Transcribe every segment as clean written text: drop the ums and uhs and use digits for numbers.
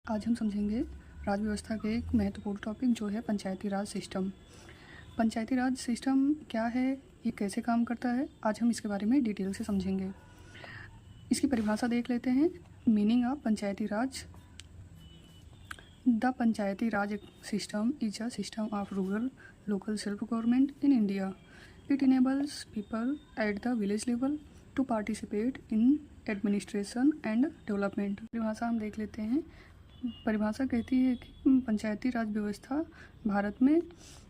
आज हम समझेंगे राज्य व्यवस्था के एक महत्वपूर्ण टॉपिक जो है पंचायती राज सिस्टम। पंचायती राज सिस्टम क्या है, ये कैसे काम करता है, आज हम इसके बारे में डिटेल से समझेंगे। इसकी परिभाषा देख लेते हैं। Meaning of Panchayati Raj. The Panchayati Raj system is a system of rural local self government in India. It enables people at the village level to participate in administration and development. परिभाषा हम देख लेते हैं। परिभाषा कहती है कि पंचायती राज व्यवस्था भारत में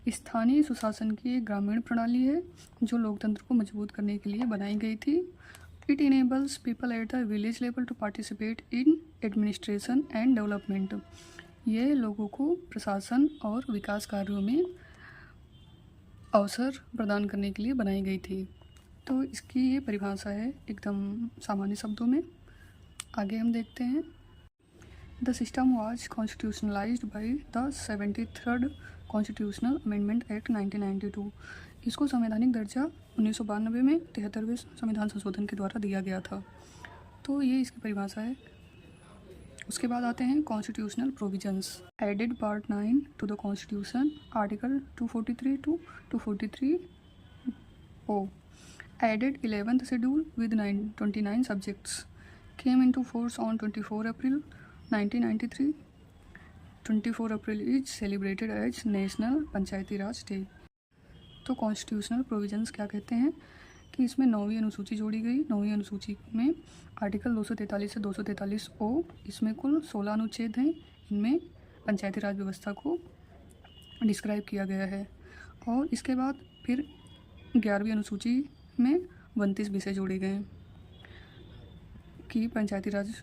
स्थानीय सुशासन की एक ग्रामीण प्रणाली है जो लोकतंत्र को मजबूत करने के लिए बनाई गई थी। It enables people at the village level to participate in administration and development. ये लोगों को प्रशासन और विकास कार्यों में अवसर प्रदान करने के लिए बनाई गई थी। तो इसकी ये परिभाषा है एकदम सामान्य शब्दों में। आगे हम देखते हैं। The system was constitutionalized by the 73rd constitutional amendment act 1992। इसको संवैधानिक दर्जा 1992 में 73वें संविधान संशोधन के द्वारा दिया गया था। तो ये इसकी परिभाषा है। उसके बाद आते हैं constitutional provisions. Added part 9 to the constitution, article 243 to 243 O. Added 11th schedule with 29 subjects. Came into force on 24 April 1993। 24 April is celebrated as national Panchayati Raj day. तो कॉन्स्टिट्यूशनल प्रोविजंस क्या कहते हैं कि इसमें 9वीं अनुसूची जोड़ी गई। 9वीं अनुसूची में आर्टिकल 243 से 243 ओ, इसमें कुल 16 अनुच्छेद हैं। इनमें पंचायती राज व्यवस्था को डिस्क्राइब किया गया है। और इसके बाद फिर 11वीं अनुसूची में 32 विषय जोड़े गए कि पंचायती राज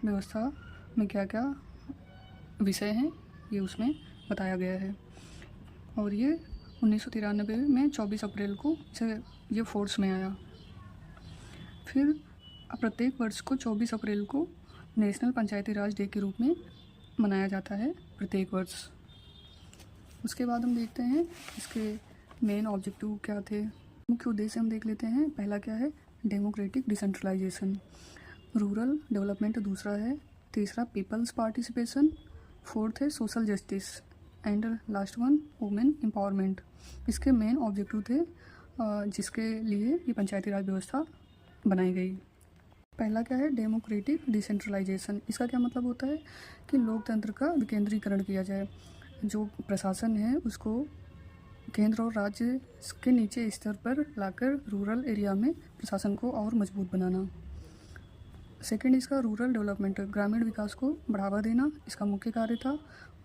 व्यवस्था में क्या क्या विषय हैं, ये उसमें बताया गया है। और ये 1993 में 24 अप्रैल को ये फोर्स में आया। फिर प्रत्येक वर्ष को 24 अप्रैल को नेशनल पंचायती राज डे के रूप में मनाया जाता है प्रत्येक वर्ष। उसके बाद हम देखते हैं इसके मेन ऑब्जेक्टिव क्या थे, मुख्य उद्देश्य हम देख लेते हैं। पहला क्या है, डेमोक्रेटिक डिसेंट्रलाइजेशन। रूरल डेवलपमेंट दूसरा है। तीसरा पीपल्स पार्टिसिपेशन। फोर्थ है social justice and last one women empowerment. इसके मेन ऑब्जेक्टिव थे जिसके लिए ये पंचायती राज व्यवस्था बनाई गई। पहला क्या है, डेमोक्रेटिक डिसेंट्रलाइजेशन। इसका क्या मतलब होता है कि लोकतंत्र का विकेंद्रीकरण किया जाए। जो प्रशासन है उसको केंद्र और राज्य के नीचे स्तर पर लाकर रूरल एरिया में प्रशासन को और मजबूत बनाना। सेकेंड इसका रूरल डेवलपमेंट, ग्रामीण विकास को बढ़ावा देना इसका मुख्य कार्य था।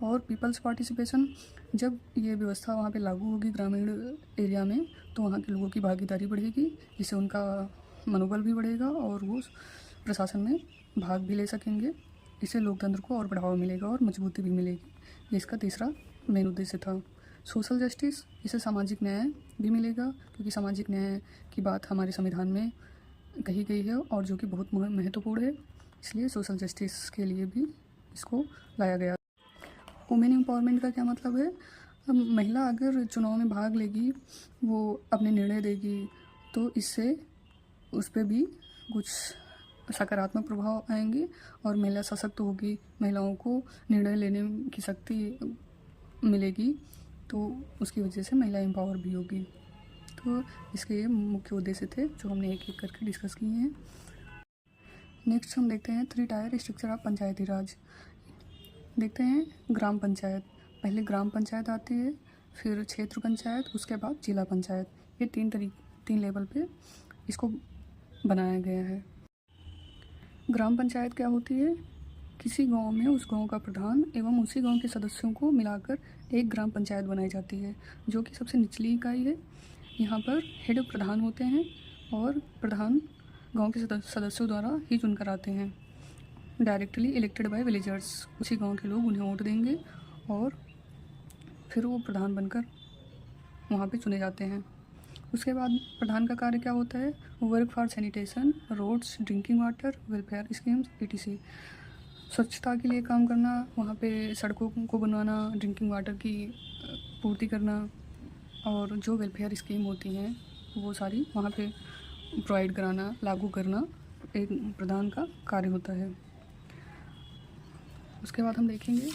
और पीपल्स पार्टिसिपेशन, जब ये व्यवस्था वहाँ पे लागू होगी ग्रामीण एरिया में तो वहाँ के लोगों की भागीदारी बढ़ेगी, जिससे उनका मनोबल भी बढ़ेगा और वो प्रशासन में भाग भी ले सकेंगे। इससे लोकतंत्र को और बढ़ावा मिलेगा और मजबूती भी मिलेगी। ये इसका तीसरा मेन उद्देश्य था। सोशल जस्टिस, इससे सामाजिक न्याय भी मिलेगा क्योंकि सामाजिक न्याय की बात हमारे संविधान में कही गई है और जो कि बहुत महत्वपूर्ण है, इसलिए सोशल जस्टिस के लिए भी इसको लाया गया। वुमेन एम्पावरमेंट का क्या मतलब है, महिला अगर चुनाव में भाग लेगी, वो अपने निर्णय देगी तो इससे उस पर भी कुछ सकारात्मक प्रभाव आएंगे और महिला सशक्त होगी, महिलाओं को निर्णय लेने की शक्ति मिलेगी, तो उसकी वजह से महिला एम्पावर भी होगी। तो इसके ये मुख्य उद्देश्य थे जो हमने एक एक करके डिस्कस किए हैं। नेक्स्ट हम देखते हैं 3 टायर स्ट्रक्चर ऑफ पंचायती राज। देखते हैं ग्राम पंचायत। पहले ग्राम पंचायत आती है, फिर क्षेत्र पंचायत, उसके बाद जिला पंचायत। ये 3 लेवल पे इसको बनाया गया है। ग्राम पंचायत क्या होती है, किसी गांव में उस गांव का प्रधान एवं उसी गांव के सदस्यों को मिलाकर एक ग्राम पंचायत बनाई जाती है जो कि सबसे निचली इकाई है। यहाँ पर हेड प्रधान होते हैं और प्रधान गांव के सदस्यों द्वारा ही चुनकर आते हैं, डायरेक्टली इलेक्टेड बाय विलेजर्स। उसी गांव के लोग उन्हें वोट देंगे और फिर वो प्रधान बनकर वहाँ पे चुने जाते हैं। उसके बाद प्रधान का कार्य क्या होता है, work for sanitation, roads, drinking water, welfare schemes etc। स्वच्छता के लिए काम करना, वहाँ पे सड़कों को बनवाना, ड्रिंकिंग वाटर की पूर्ति करना और जो वेलफेयर स्कीम होती हैं वो सारी वहाँ पे प्रोवाइड कराना, लागू करना एक प्रधान का कार्य होता है। उसके बाद हम देखेंगे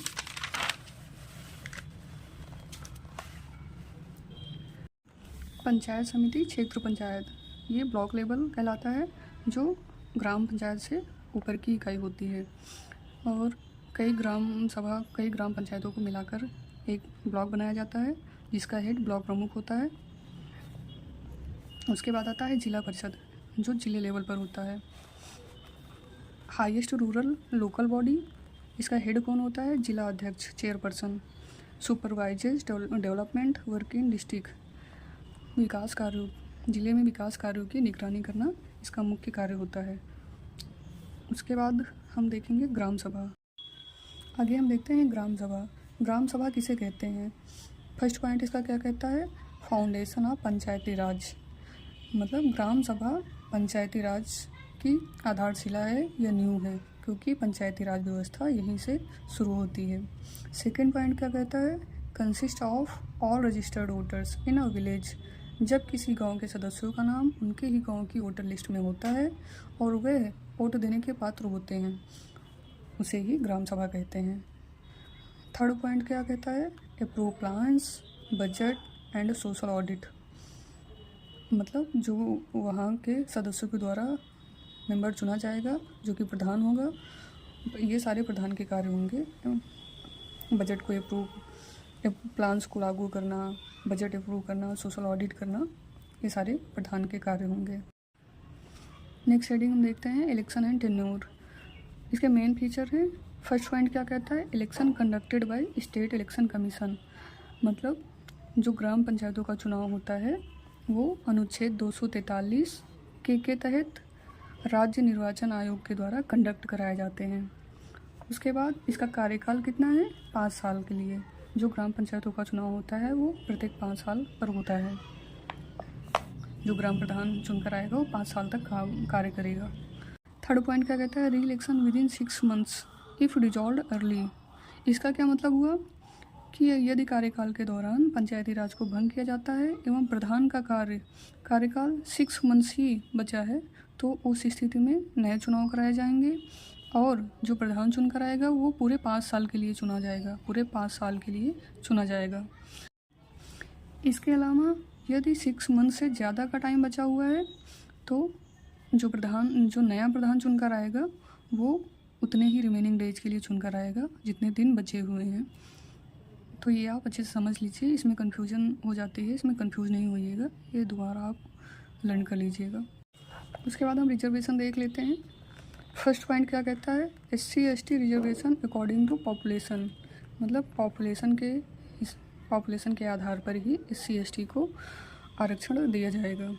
पंचायत समिति क्षेत्र पंचायत। ये ब्लॉक लेवल कहलाता है, जो ग्राम पंचायत से ऊपर की इकाई होती है, और कई ग्राम पंचायतों को मिलाकर एक ब्लॉक बनाया जाता है, जिसका हेड ब्लॉक प्रमुख होता है। उसके बाद आता है जिला परिषद, जो जिले लेवल पर होता है। हाईएस्ट रूरल लोकल बॉडी, इसका हेड कौन होता है? जिला अध्यक्ष, chairperson. Supervises development work in district, विकास कार्यों, जिले में विकास कार्यों की निगरानी करना इसका मुख्य कार्य होता है। उसके बाद हम देखेंगे ग्राम सभा। आगे हम देखते हैं ग्राम सभा। ग्राम सभा किसे कहते हैं? फर्स्ट पॉइंट इसका क्या कहता है? फाउंडेशन ऑफ पंचायती राज, मतलब ग्राम सभा पंचायती राज की आधारशिला है या नींव है, क्योंकि पंचायती राज व्यवस्था यहीं से शुरू होती है। सेकेंड पॉइंट क्या कहता है? Consist of all registered voters in a village, जब किसी गांव के सदस्यों का नाम उनके ही गांव की वोटर लिस्ट में होता है और वे वोट देने के पात्र होते हैं, उसे ही ग्राम सभा कहते हैं। थर्ड पॉइंट क्या कहता है? Approve plans, budget and social audit, मतलब जो वहाँ के सदस्यों के द्वारा मेंबर चुना जाएगा, जो कि प्रधान होगा, ये सारे प्रधान के कार्य होंगे। बजट को अप्रूव, प्लान्स को लागू करना, बजट अप्रूव करना, सोशल ऑडिट करना, ये सारे प्रधान के कार्य होंगे। नेक्स्ट हेडिंग हम देखते हैं इलेक्शन एंड टेन्योर। इसके मेन फीचर हैं। फर्स्ट पॉइंट क्या कहता है? Election conducted by state election commission, मतलब जो ग्राम पंचायतों का चुनाव होता है वो अनुच्छेद 243 के तहत राज्य निर्वाचन आयोग के द्वारा कंडक्ट कराए जाते हैं। उसके बाद इसका कार्यकाल कितना है? 5 साल के लिए। जो ग्राम पंचायतों का चुनाव होता है वो प्रत्येक 5 साल पर होता है। जो ग्राम प्रधान चुनकर आएगा वो 5 साल तक कार्य करेगा। थर्ड पॉइंट क्या कहता है? री election with in 6 months if dissolve early. इसका क्या मतलब हुआ कि यदि कार्यकाल के दौरान पंचायती राज को भंग किया जाता है एवं प्रधान का कार्यकाल 6 मंथ्स ही बचा है, तो उस स्थिति में नए चुनाव कराए जाएंगे और जो प्रधान चुनकर आएगा वो पूरे 5 साल के लिए चुना जाएगा, पूरे 5 साल के लिए चुना जाएगा। इसके अलावा यदि 6 मंथ से ज़्यादा का टाइम बचा हुआ है तो जो नया प्रधान चुनकर आएगा वो उतने ही रिमेनिंग डेज के लिए चुनकर आएगा जितने दिन बचे हुए हैं। तो ये आप अच्छे से समझ लीजिए, इसमें कन्फ्यूजन हो जाती है, इसमें कन्फ्यूज नहीं होइएगा, ये दोबारा आप लर्न कर लीजिएगा। उसके बाद हम रिजर्वेशन देख लेते हैं। फर्स्ट पॉइंट क्या कहता है? SC ST reservation according to population, मतलब पॉपुलेशन के आधार पर ही SC ST को आरक्षण दिया जाएगा।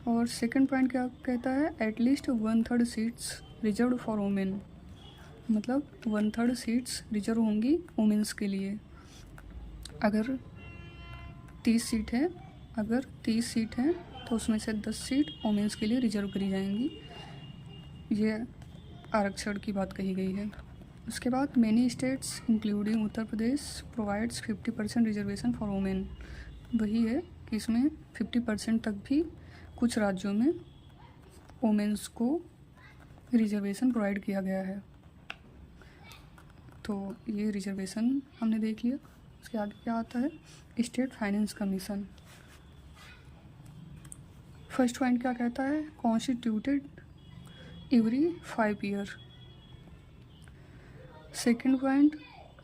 और सेकंड पॉइंट क्या कहता है? At least 1/3 seats reserve for women, मतलब 1/3 सीट्स रिजर्व होंगी वुमेंस के लिए। अगर 30 सीट हैं तो उसमें से 10 सीट वुमेंस के लिए रिजर्व करी जाएंगी। ये आरक्षण की बात कही गई है। उसके बाद many states including Uttar Pradesh provides 50% reservation for women. वही है कि इसमें 50% तक भी कुछ राज्यों में वुमेन्स को रिजर्वेशन प्रोवाइड किया गया है। तो ये रिजर्वेशन हमने देख लिया। उसके आगे क्या आता है? State finance commission. First point क्या कहता है? Constituted every 5 year. Second point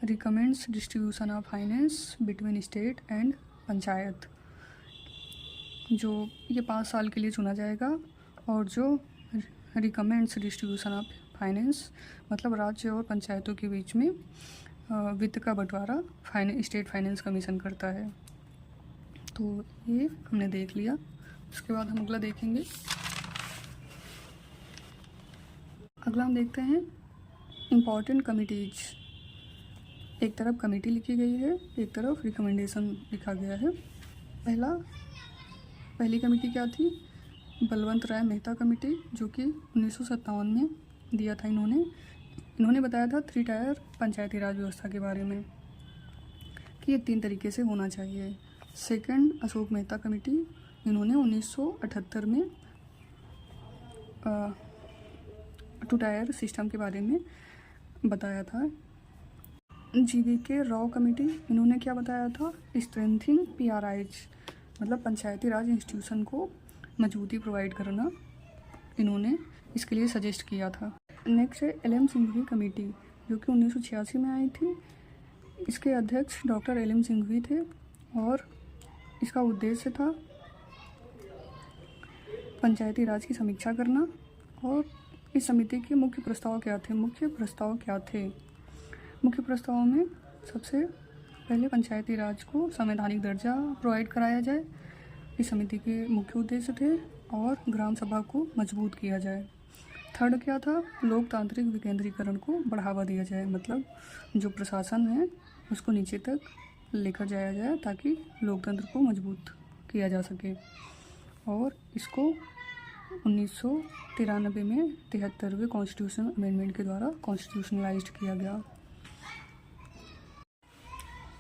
recommends distribution of finance between state and panchayat. जो ये 5 साल के लिए चुना जाएगा और जो रिकमेंड्स डिस्ट्रीब्यूशन ऑफ फाइनेंस, मतलब राज्य और पंचायतों के बीच में वित्त का बंटवारा स्टेट फाइनेंस कमीशन करता है। तो ये हमने देख लिया। उसके बाद हम अगला देखेंगे। अगला हम देखते हैं इम्पॉर्टेंट कमिटीज। एक तरफ कमेटी लिखी गई है, एक तरफ रिकमेंडेशन लिखा गया है। पहली कमेटी क्या थी? बलवंत राय मेहता कमेटी, जो कि 1957 में दिया था। इन्होंने बताया था 3 टायर पंचायती राज व्यवस्था के बारे में कि ये 3 तरीके से होना चाहिए। सेकंड अशोक मेहता कमेटी, इन्होंने 1978 में 2 टायर सिस्टम के बारे में बताया था GVK राव कमेटी, इन्होंने क्या बताया था, स्ट्रेंथिंग PRIs, मतलब पंचायती राज इंस्टीट्यूशन को मजबूती प्रोवाइड करना, इन्होंने इसके लिए सजेस्ट किया था। नेक्स्ट है LM सिंघवी कमेटी, जो कि 1986 में आई थी। इसके अध्यक्ष डॉक्टर LM सिंघवी थे और इसका उद्देश्य था पंचायती राज की समीक्षा करना। और इस समिति के मुख्य प्रस्ताव क्या थे? मुख्य प्रस्ताव में सबसे पहले पंचायती राज को संवैधानिक दर्जा प्रोवाइड कराया जाए, इस समिति के मुख्य उद्देश्य थे, और ग्राम सभा को मजबूत किया जाए। थर्ड क्या था? लोकतांत्रिक विकेंद्रीकरण को बढ़ावा दिया जाए, मतलब जो प्रशासन है उसको नीचे तक लेकर जाया जाए ताकि लोकतंत्र को मजबूत किया जा सके। और इसको 1993 में 73वें कॉन्स्टिट्यूशन अमेंडमेंट के द्वारा कॉन्स्टिट्यूशनलाइज्ड किया गया।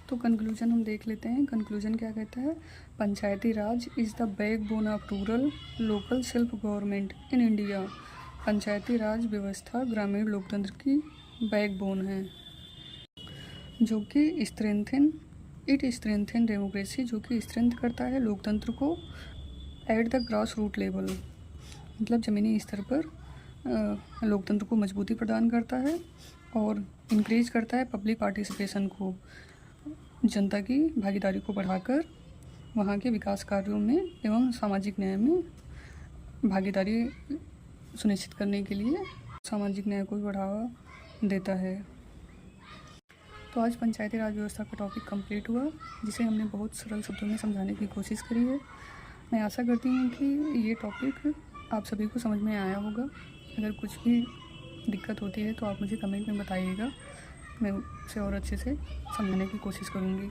तो कंक्लूजन हम देख लेते हैं। कंक्लूजन क्या कहता है? Panchayati Raj is the backbone of rural local self government in India. Panchayati Raj व्यवस्था ग्रामीण लोकतंत्र की बैकबोन है, जो कि स्ट्रेंथन डेमोक्रेसी, जो कि स्ट्रेंथ करता है लोकतंत्र को at the grass root level, मतलब ज़मीनी स्तर पर लोकतंत्र को मजबूती प्रदान करता है, और इंक्रीज करता है पब्लिक पार्टिसिपेशन को, जनता की भागीदारी को बढ़ाकर वहाँ के विकास कार्यों में एवं सामाजिक न्याय में भागीदारी सुनिश्चित करने के लिए सामाजिक न्याय को बढ़ावा देता है। तो आज पंचायती राज व्यवस्था का टॉपिक कंप्लीट हुआ, जिसे हमने बहुत सरल शब्दों में समझाने की कोशिश करी है। मैं आशा करती हूँ कि ये टॉपिक आप सभी को समझ में आया होगा। अगर कुछ भी दिक्कत होती है तो आप मुझे कमेंट में बताइएगा, मैं उसे और अच्छे से समझने की कोशिश करूँगी।